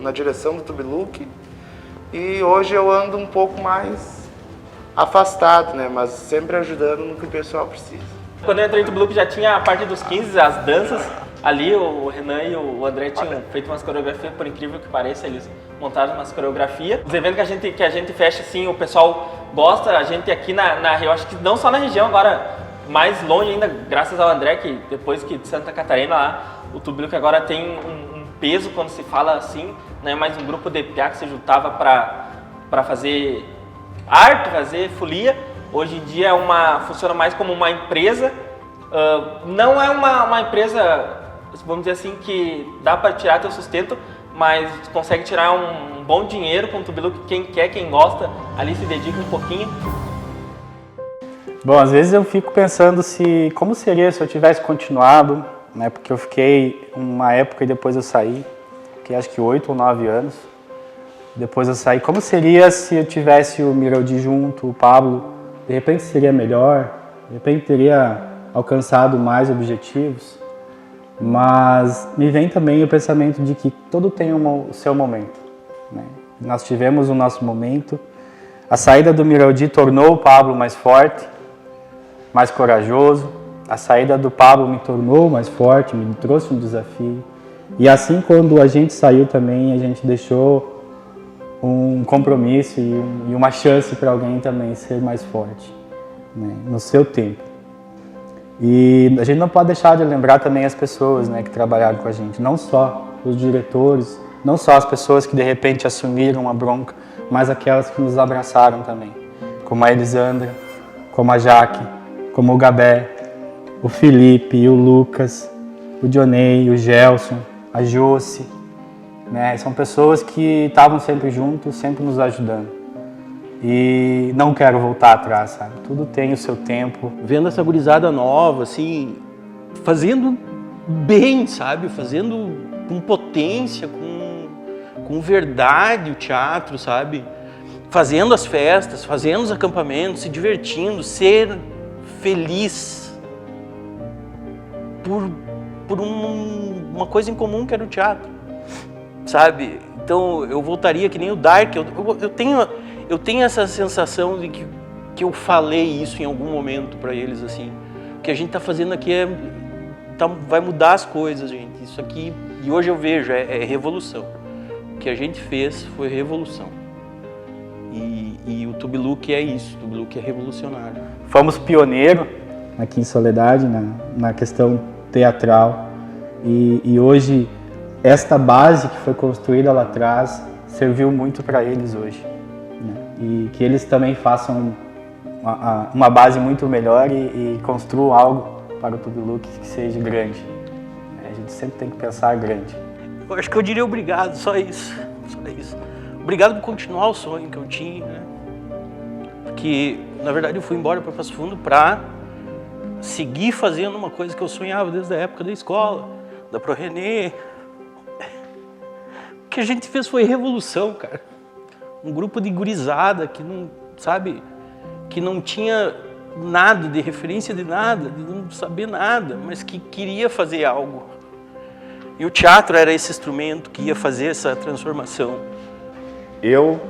na direção do Tubiluki. E hoje eu ando um pouco mais afastado, né? Mas sempre ajudando no que o pessoal precisa. Quando eu entrei no Tubiluki já tinha a parte dos 15, as danças. Ali o Renan e o André tinham feito umas coreografias, por incrível que pareça, eles montaram umas coreografias. Os eventos que a gente fecha, assim, o pessoal gosta. A gente aqui eu acho que não só na região, agora mais longe ainda, graças ao André, que depois que de Santa Catarina lá, o Tubiluki agora tem peso quando se fala assim, não é mais um grupo de piá que se juntava para fazer arte, fazer folia. Hoje em dia funciona mais como uma empresa. Não é uma empresa, vamos dizer assim, que dá para tirar teu sustento, mas consegue tirar um bom dinheiro com o Tubiluki. Quem quer, quem gosta, ali se dedica um pouquinho. Bom, às vezes eu fico pensando como seria se eu tivesse continuado, né? Porque eu fiquei uma época e depois eu saí, que acho que 8 ou 9 anos. Depois eu saí. Como seria se eu tivesse o Miraldi junto, o Pablo? De repente seria melhor, de repente teria alcançado mais objetivos. Mas me vem também o pensamento de que tudo tem o seu momento, né? Nós tivemos o nosso momento. A saída do Miraldi tornou o Pablo mais forte, mais corajoso. A saída do Pablo me tornou mais forte, me trouxe um desafio. E assim, quando a gente saiu também, a gente deixou um compromisso e uma chance para alguém também ser mais forte, né, no seu tempo. E a gente não pode deixar de lembrar também as pessoas, né, que trabalharam com a gente, não só os diretores, não só as pessoas que de repente assumiram a bronca, mas aquelas que nos abraçaram também, como a Elisandra, como a Jaque, como o Gabé, o Felipe, o Lucas, o Dionei, o Gelson, a Josi, né? São pessoas que estavam sempre juntos, sempre nos ajudando. E não quero voltar atrás, sabe? Tudo tem o seu tempo. Vendo essa gurizada nova, assim, fazendo bem, sabe? Fazendo com potência, com verdade o teatro, sabe? Fazendo as festas, fazendo os acampamentos, se divertindo, ser feliz por uma coisa em comum que era o teatro, sabe? Então eu voltaria que nem o Dark. Eu tenho essa sensação de que eu falei isso em algum momento para eles, assim. O que a gente está fazendo aqui vai mudar as coisas, gente. Isso aqui, e hoje eu vejo, é revolução. O que a gente fez foi revolução. E o Tubiluki é isso, o Tubiluki é revolucionário. Fomos pioneiros aqui em Soledade, na questão teatral. E hoje, esta base que foi construída lá atrás serviu muito para eles hoje, né? E que eles também façam uma base muito melhor e construam algo para o Tubiluki que seja grande. A gente sempre tem que pensar grande. Eu acho que eu diria obrigado, só isso. Obrigado por continuar o sonho que eu tinha, né? Porque, na verdade, eu fui embora para Passo Fundo para seguir fazendo uma coisa que eu sonhava desde a época da escola, da ProRenê. O que a gente fez foi revolução, cara. Um grupo de gurizada que não, sabe, que não tinha nada, de referência de nada, de não saber nada, mas que queria fazer algo. E o teatro era esse instrumento que ia fazer essa transformação. Eu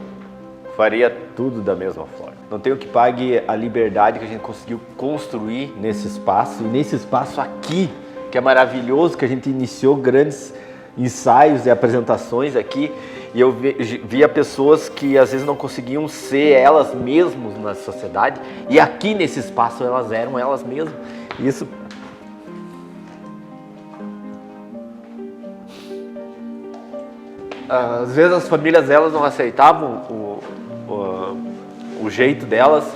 faria tudo da mesma forma. Não tenho que pague a liberdade que a gente conseguiu construir nesse espaço, e nesse espaço aqui, que é maravilhoso, que a gente iniciou grandes ensaios e apresentações aqui, e eu via pessoas que às vezes não conseguiam ser elas mesmas na sociedade, e aqui nesse espaço elas eram elas mesmas. Isso às vezes as famílias delas não aceitavam o jeito delas,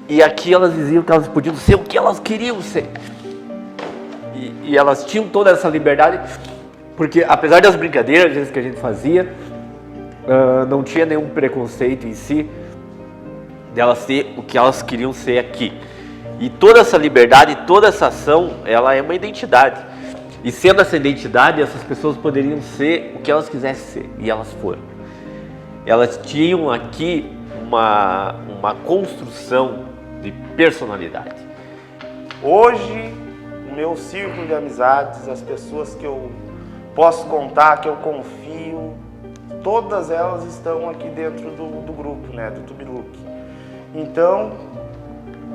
e aqui elas diziam que elas podiam ser o que elas queriam ser. E elas tinham toda essa liberdade, porque apesar das brincadeiras às vezes, que a gente fazia, não tinha nenhum preconceito em si delas ser o que elas queriam ser aqui. E toda essa liberdade, toda essa ação, ela é uma identidade. E sendo essa identidade, essas pessoas poderiam ser o que elas quisessem ser, e elas foram. Elas tinham aqui uma construção de personalidade. Hoje, o meu círculo de amizades, as pessoas que eu posso contar, que eu confio, todas elas estão aqui dentro do grupo, né, do Tubiluki. Então,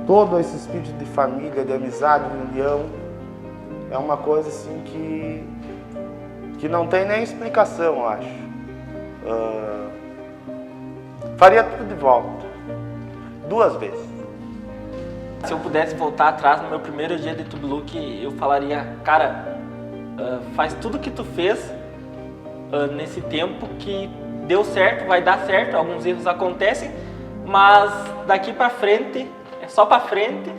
todo esse espírito de família, de amizade, de união, é uma coisa assim que não tem nem explicação, eu acho. Faria tudo de volta, 2 vezes. Se eu pudesse voltar atrás no meu primeiro dia de Tubiluki, eu falaria, cara, faz tudo que tu fez nesse tempo que deu certo, vai dar certo, alguns erros acontecem, mas daqui pra frente, é só pra frente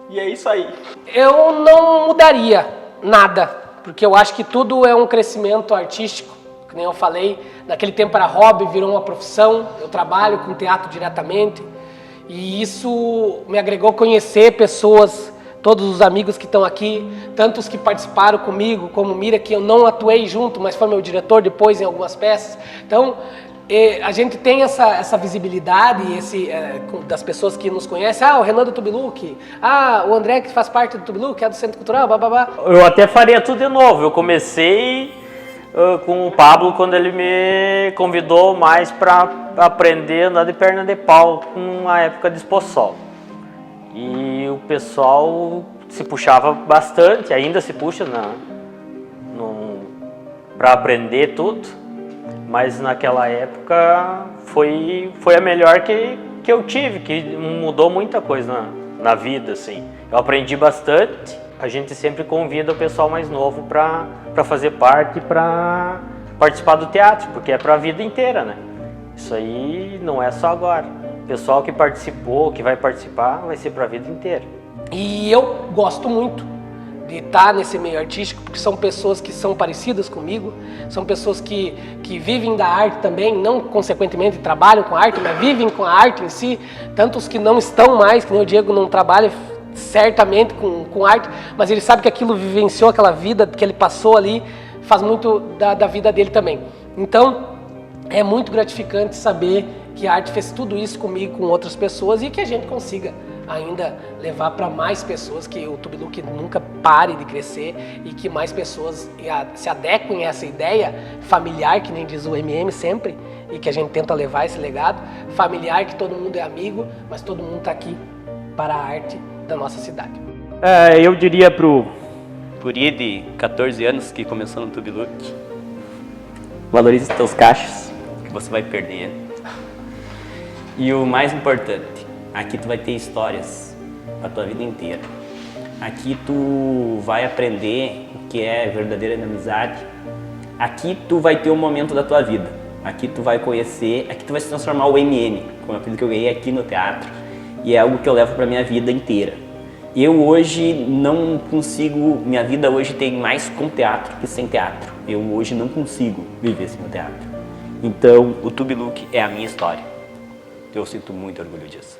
e é isso aí. Eu não mudaria nada, porque eu acho que tudo é um crescimento artístico, que nem eu falei, naquele tempo era hobby, virou uma profissão, eu trabalho com teatro diretamente, e isso me agregou conhecer pessoas, todos os amigos que estão aqui, tantos que participaram comigo, como Mira, que eu não atuei junto, mas foi meu diretor depois em algumas peças. Então, a gente tem essa visibilidade das pessoas que nos conhecem. O Renan do Tubiluque, o André que faz parte do Tubiluque, é do Centro Cultural, bababá. Eu até faria tudo de novo. Eu comecei com o Pablo quando ele me convidou mais para aprender a andar de perna de pau numa época de Exposol. E o pessoal se puxava bastante, ainda se puxa para aprender tudo, mas naquela época foi a melhor que eu tive, que mudou muita coisa na vida, assim. Eu aprendi bastante, a gente sempre convida o pessoal mais novo para fazer parte, para participar do teatro, porque é para a vida inteira, né? Isso aí não é só agora. O pessoal que participou, que vai participar, vai ser para a vida inteira. E eu gosto muito de estar nesse meio artístico, porque são pessoas que são parecidas comigo, são pessoas que vivem da arte também, não consequentemente trabalham com a arte, mas vivem com a arte em si, tantos que não estão mais, que nem o Diego não trabalha certamente com arte, mas ele sabe que aquilo vivenciou, aquela vida que ele passou ali, faz muito da vida dele também. Então, é muito gratificante saber que a arte fez tudo isso comigo, com outras pessoas, e que a gente consiga ainda levar para mais pessoas, que o Tubiluque nunca pare de crescer e que mais pessoas se adequem a essa ideia familiar, que nem diz o MM sempre, e que a gente tenta levar esse legado familiar, que todo mundo é amigo, mas todo mundo está aqui para a arte da nossa cidade. Eu diria pro guri de 14 anos que começou no Tubiluque: valorize os teus cachos, que você vai perder. E o mais importante, aqui tu vai ter histórias para tua vida inteira. Aqui tu vai aprender o que é verdadeira amizade. Aqui tu vai ter um momento da tua vida. Aqui tu vai conhecer, aqui tu vai se transformar o MM, com aquilo que eu ganhei aqui no teatro. E é algo que eu levo para minha vida inteira. Eu hoje não consigo, minha vida hoje tem mais com teatro que sem teatro. Eu hoje não consigo viver sem o teatro. Então o Tubiluque é a minha história. Eu sinto muito orgulho disso.